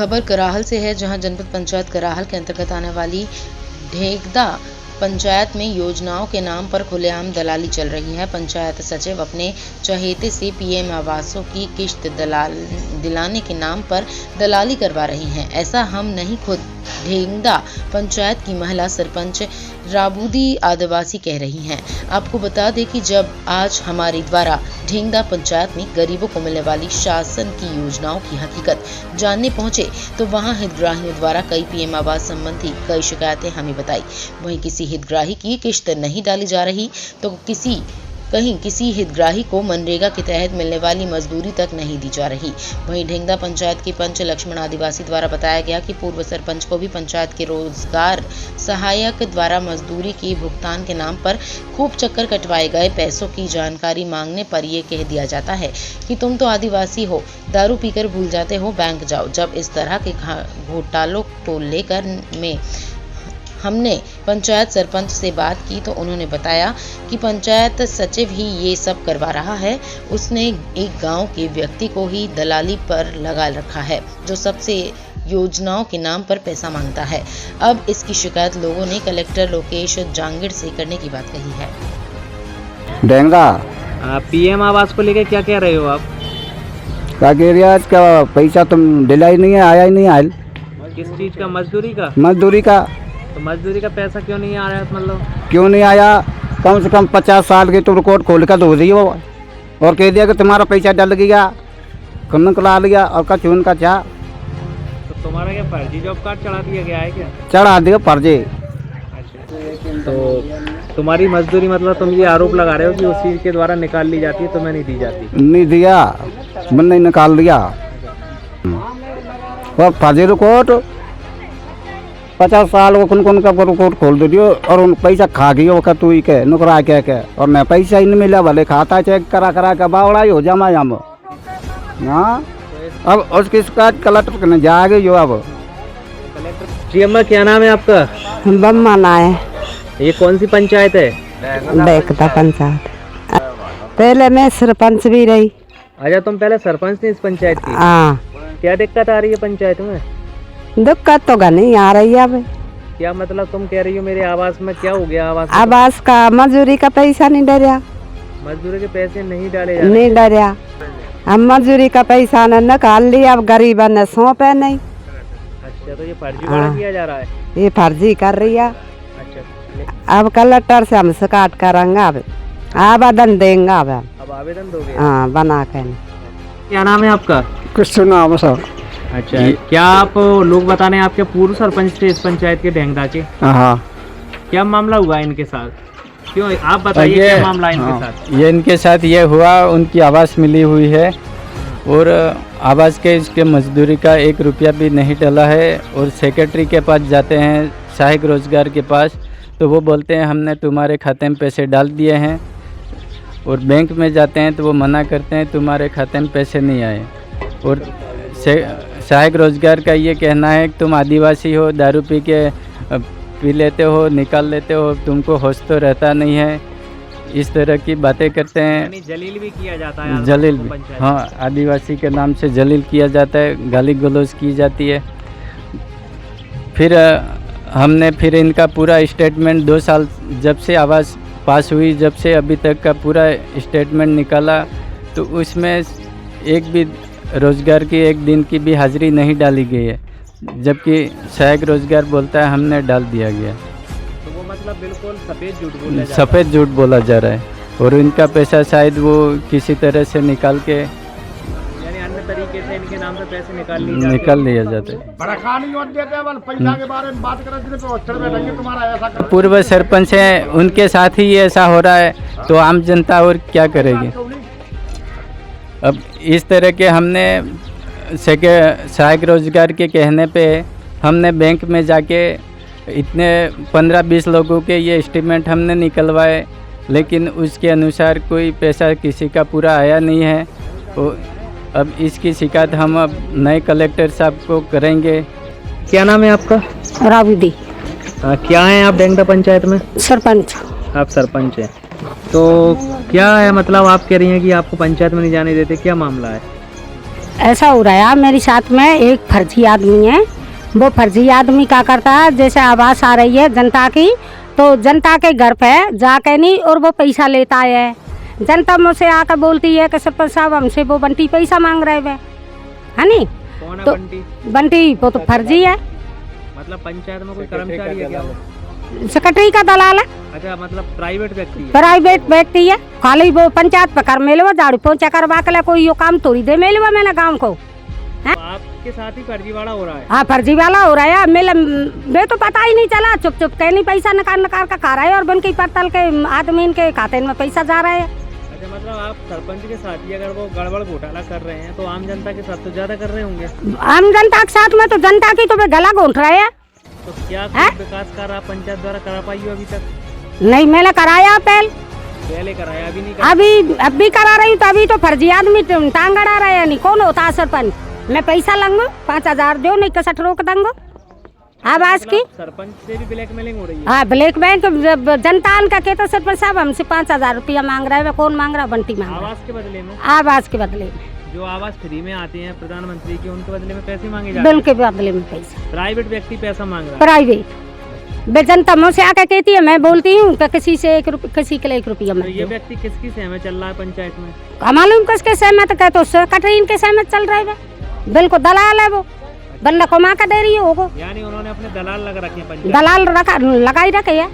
खबर कराहल से है, जहां जनपद पंचायत कराहल के अंतर्गत आने वाली ढेगदा पंचायत में योजनाओं के नाम पर खुलेआम दलाली चल रही है। पंचायत सचिव अपने चहेते से पीएम आवासों की किश्त दिलाने के नाम पर दलाली करवा रही हैं। ऐसा हम नहीं, खुद ढेगदा पंचायत की महिला सरपंच राबूदी आदिवासी कह रही हैं। आपको बता दें कि जब आज हमारे द्वारा ढेगदा पंचायत में गरीबों को मिलने वाली शासन की योजनाओं की हकीकत जानने पहुंचे तो वहां हितग्राहियों द्वारा कई पीएम आवास संबंधी कई शिकायतें हमें बताई। वहीं किसी हितग्राही की किश्त नहीं डाली जा रही तो कहीं किसी हितग्राही को मनरेगा के तहत मिलने वाली मजदूरी तक नहीं दी जा रही। वहीं ढेगदा पंचायत के पंच लक्ष्मण आदिवासी द्वारा बताया गया कि पूर्व सरपंच को भी पंचायत के रोजगार सहायक द्वारा मजदूरी के भुगतान के नाम पर खूब चक्कर कटवाए गए। पैसों की जानकारी मांगने पर यह कह दिया जाता है कि तुम तो आदिवासी हो, दारू पीकर भूल जाते हो, बैंक जाओ। जब इस तरह के घोटालों को लेकर हमने पंचायत सरपंच से बात की तो उन्होंने बताया कि पंचायत सचिव ही ये सब करवा रहा है। उसने एक गांव के व्यक्ति को ही दलाली पर लगा रखा है, जो सबसे योजनाओं के नाम पर पैसा मांगता है। अब इसकी शिकायत लोगों ने कलेक्टर लोकेश जांगिड़ से करने की बात कही है। ढेगदा पीएम आवास को लेकर क्या कह रहे हो आप? क्या कह रही है? क्या पैसा तुम दिला ही नहीं है, आया ही नहीं आयल। किस चीज का? मजदूरी का? मजदूरी का। तो मजदूरी का पैसा क्यों नहीं आ रहा है? मतलब क्यों नहीं आया? कम से कम 50 साल की तुम रिकॉर्ड खोल कर दो रही हो और कह दिया कि तुम्हारा पैसा डल गया, निकला लिया और का चून का चाह। तो तुम्हारा क्या फर्जी जॉब कार्ड चढ़ा दिया गया है क्या? चढ़ा दिया फर्जी। तो तुम्हारी मजदूरी मतलब तुम ये आरोप लगा रहे हो कि उसी के द्वारा निकाल ली जाती है, तुम्हें नहीं दी जाती? नहीं दिया, मैंने निकाल लिया और फर्जी रिकॉर्ड 50 साल वो कौन का रिकॉर्ड खोल दो दियो और उन पैसा खा गई वो तू ही के नुकरा के और मैं पैसा ही नहीं मिला। भले खाता चेक करा के बावड़ा ही हो जमा हम। हाँ, अब उसकी शिकायत कलेक्टर करने जा गई हो। अब जी अम्मा, क्या नाम है आपका? बम्मा ना है। ये कौन सी पंचायत है? ढेगदा पंचायत। पहले मैं सरपंच भी रही। अच्छा, तुम पहले सरपंच थी इस पंचायत की? हाँ। क्या दिक्कत आ रही है पंचायत में? दिक्कत तो नहीं आ रही है। अब क्या मतलब तुम कह रही हो मेरे आवास में क्या हो गया? आवास का मजदूरी का पैसा नहीं डरिया। मजदूरी के पैसे नहीं डाले जा? नहीं डरिया। हम मजदूरी का पैसा ने निकाल लिया, अब गरीब ने सौंपे नहीं। अच्छा, तो ये फर्जी वाला किया जा रहा है? ये फर्जी कर रही है। अच्छा, अब कलेक्टर से हम शिकायत करेंगे। अब आवेदन देंगे। अब आवेदन दोगे? हाँ, बना के। क्या नाम है आपका? कृष्ण नाम सर। अच्छा, क्या आप लोग बताने आपके पूर्व सरपंच थे इस पंचायत के ढेगदा के? हाँ। क्या मामला हुआ इनके साथ? क्यों आप बताइए क्या मामला इनके साथ? ये इनके साथ ये हुआ, उनकी आवास मिली हुई है और आवास के इसके मजदूरी का 1 रुपया भी नहीं डला है। और सेक्रेटरी के पास जाते हैं, सहायक रोजगार के पास, तो वो बोलते हैं हमने तुम्हारे खाते में पैसे डाल दिए हैं। और बैंक में जाते हैं तो वो मना करते हैं तुम्हारे खाते में पैसे नहीं आए। और सहायक रोजगार का ये कहना है कि तुम आदिवासी हो, दारू पी लेते हो, निकाल लेते हो, तुमको होश तो रहता नहीं है। इस तरह की बातें करते हैं। जलील भी किया जाता है? जलील भी, हाँ, आदिवासी के नाम से जलील किया जाता है, गाली गलौज की जाती है। फिर हमने इनका पूरा स्टेटमेंट 2 साल जब से आवास पास हुई, जब से अभी तक का पूरा स्टेटमेंट निकाला तो उसमें एक भी रोज़गार की 1 दिन की भी हाजिरी नहीं डाली गई है, जबकि सहायक रोजगार बोलता है हमने डाल दिया गया। तो वो मतलब बिल्कुल सफ़ेद झूठ बोला जा रहा है। और इनका पैसा शायद वो किसी तरह से निकाल के, यानी अन्य तरीके से इनके नाम से पैसे निकाल लिया जाता है। पूर्व सरपंच हैं, उनके साथ ही ऐसा हो रहा है तो आम जनता और क्या करेगी? अब इस तरह के हमने सहायक रोजगार के कहने पे हमने बैंक में जाके इतने 15-20 लोगों के ये एस्टीमेट हमने निकलवाए, लेकिन उसके अनुसार कोई पैसा किसी का पूरा आया नहीं है। अब इसकी शिकायत हम अब नए कलेक्टर साहब को करेंगे। क्या नाम है आपका? राबूदी। क्या है आप ढेगदा पंचायत में? सरपंच। आप सरपंच हैं, तो क्या है मतलब आप कह रही हैं कि आपको पंचायत में नहीं जाने देते, क्या मामला है? ऐसा हो रहा है, मेरे साथ में एक फर्जी आदमी है। वो फर्जी आदमी क्या करता है, जैसे आवाज़ आ रही है जनता की, तो जनता के घर पे जाके नहीं और वो पैसा लेता है। जनता मुझसे आकर बोलती है कि सरपंच साहब हमसे वो बंटी पैसा मांग रहे हैं, है नी? कौन है तो बंटी? बंटी वो तो फर्जी है, मतलब पंचायत में कोई कर्मचारी है क्या वो? सेक्रेटरी का दलाल है, अच्छा, मतलब प्राइवेट व्यक्ति है। प्राइवेट व्यक्ति है। खाली वो पंचायत पे कर मेलवा, झाड़ू पोछा करवा के लिए कोई यो काम थोड़ी दे मेलवा मैंने गाँव को। तो आपके साथ ही फर्जीवाड़ा हो रहा है? हाँ, फर्जीवाला हो रहा है। मैं तो पता ही नहीं चला, चुप चुप के नहीं पैसा निकाल निकाल कर खा रहा है और बन की पत्तल के आदमी के खाते में पैसा जा रहा है। अच्छा, मतलब आप सरपंच के साथ ही अगर वो गड़बड़ घोटाला कर रहे हैं तो आम जनता के साथ तो ज्यादा कर रहे होंगे। आम जनता के साथ में तो जनता की तो वे गला घोंट रहे हैं। तो क्या कोई विकास कार्य आप पंचायत द्वारा करा पाई हो अभी तक? नहीं, मैंने कराया पहले कराया, अभी नहीं कराया? अब भी करा रही हूँ। तो अभी तो फर्जी आदमी टांग अड़ा रहे हैं। नहीं कौन होता है सरपंच? मैं पैसा लूंगा 5,000 दो, नहीं कसट रोक दूंगा आवाज की। सरपंच से भी ब्लैकमेलिंग हो रही है? हाँ, ब्लैक बैंक जनता का कहता सरपंच साहब हमसे 5,000 रुपया मांग रहा है। कौन मांग रहा है? बंटी मांग रहा है। आवास के बदले में? आवाज के बदले में। जो आवास फ्री में आते हैं प्रधानमंत्री के, उनके बदले में पैसे मांगे जाते बिल हैं? के बदले में पैसा। प्राइवेट व्यक्ति पैसा मांग रहा है? प्राइवेट वे जनता मुझसे आकर कहती है, मैं बोलती हूँ कि किसी से किसी के लिए 1 रुपया तो मत ये दो। व्यक्ति किसकी सहमत चल रहा है पंचायत में? मालूम किसके सहमत कहते हो? कटरीन के सहमत चल रहे हैं। बिल्कुल दलाल है वो, बंदा कमा कर दे रही है वो। यानी उन्होंने अपने दलाल लगा रखे हैं पंचायत? दलाल लगा ही रखे है।